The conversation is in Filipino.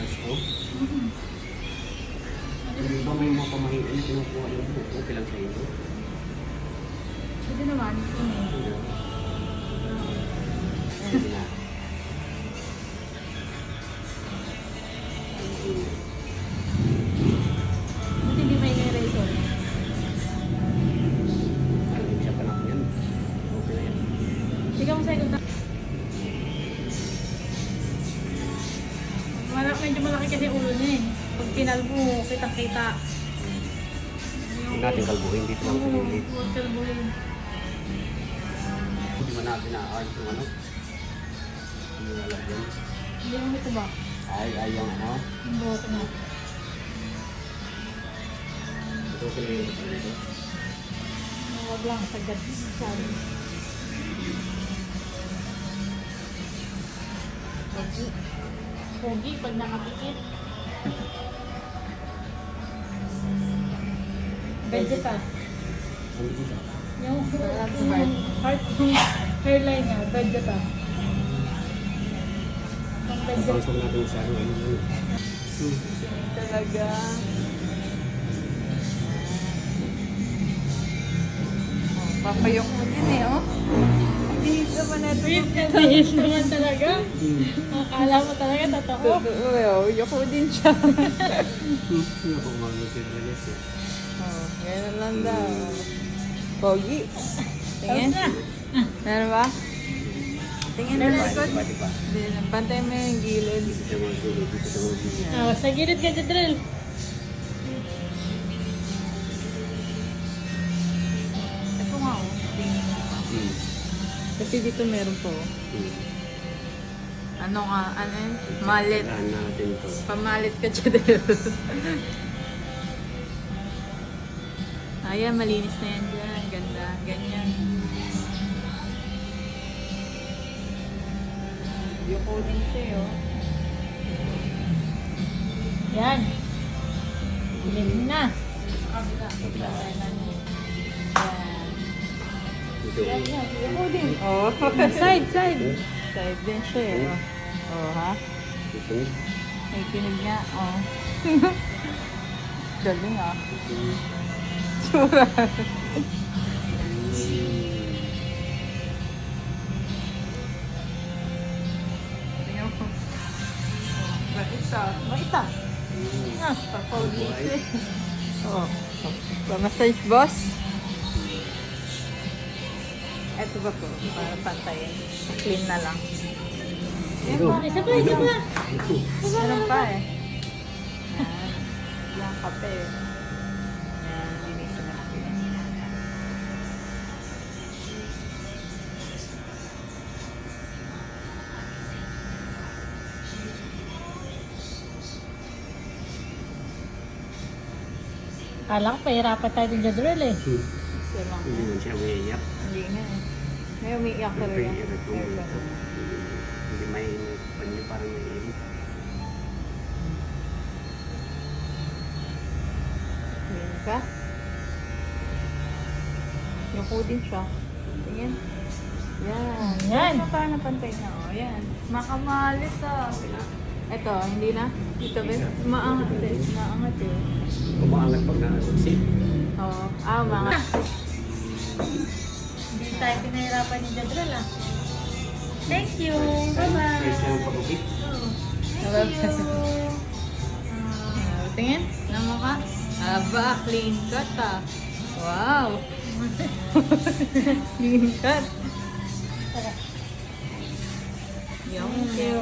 Search ko. Hindi ba may mga pamahiin na kinukuha yung buhok? Okay lang sa inyo. Pwede naman. Hindi na. Buti hindi may razor. Hindi siya panahon yan. Okay na yan. Ikaw mo sa ikot na. Medyo malaki kasi ulo niya eh. Pag pinalbo, kitang-kita. Huwag natin kalbuhin dito lang sa lilit. Huwag kalbuhin. Hindi mo natin na-art yung ano. Hindi mo alam yan. Hindi mo ito ba? Ay, yung ano. Yung buhok na. Ito ko lang yung dito. Huwag lang, sagad. Sabi. Pogi. Pogi pag nakapikit. Vegetal. Ano dito? Yung heart, hairline niya, vegetal. Ang vegetal. Pangsok natin sa ano. Talaga. Papayok mo din eh, oh. Bihis naman natin. Bihis naman talaga. Akala mo talaga totoo. Oo, yoko din siya. Hindi ako mag-release eh. Oh, ganyan lang daw. Pogi. Tingin. Tapos na. Meron ba? Tingin na Diba, likod. diba, diba? Hindi, pantay mo yung gilid. Dito sa mga gulay, dito sa mga gulay. Sa gilid ka dyan, Drill. Ito nga, oh. Tingin mo. Kasi dito meron po. Ano nga, ano yun? Malit. Saan natin ito? Pamalit ka dyan. Ayan, malinis na yan dyan. Ganda. Ganyan. Yung coding siya, oh. Yan. Gilid na. Kabila. Yan. Dito. Yan, yan. Yung coding. Oh, side. Side din siya, eh. Oh, ha? Dito. May kinig niya, oh. Galing, ah. Tsura. Tingnan mo. Oh, Maita. Ah, papaulito eh. Oh. Pa-massage boss. Ito ba po? Para pantayin. Clean na lang. Dito. Isa pa, isa pa. Meron pa eh. Yan. Yung kape. Yan. Linisin natin. Kala ko pahirapan tayo din dyan, Drill eh. Ito lang. Hindi man siya umiiyak. Hindi nga eh. May umiiyak Pero talaga. iiyak kung hindi may panyo parang may iiyak. Clean ka. Yung coding siya. Tingin. Yan. Yan. Ano pa napantay na? O, yan. Makamalis ah. Ito, hindi na. Dito ba? Maangat eh. Maangat eh. Kumaangat pag na-succeed. Oo. Ah, maangat. Hindi tayo pinahirapan ni Drill ah. Thank you. Price Bye-bye. lang ang pag-ukit. Thank you. Tingin. Ano mo ka? Aba, clean cut ah. Wow. Clean cut. Tara. Yung Thank you.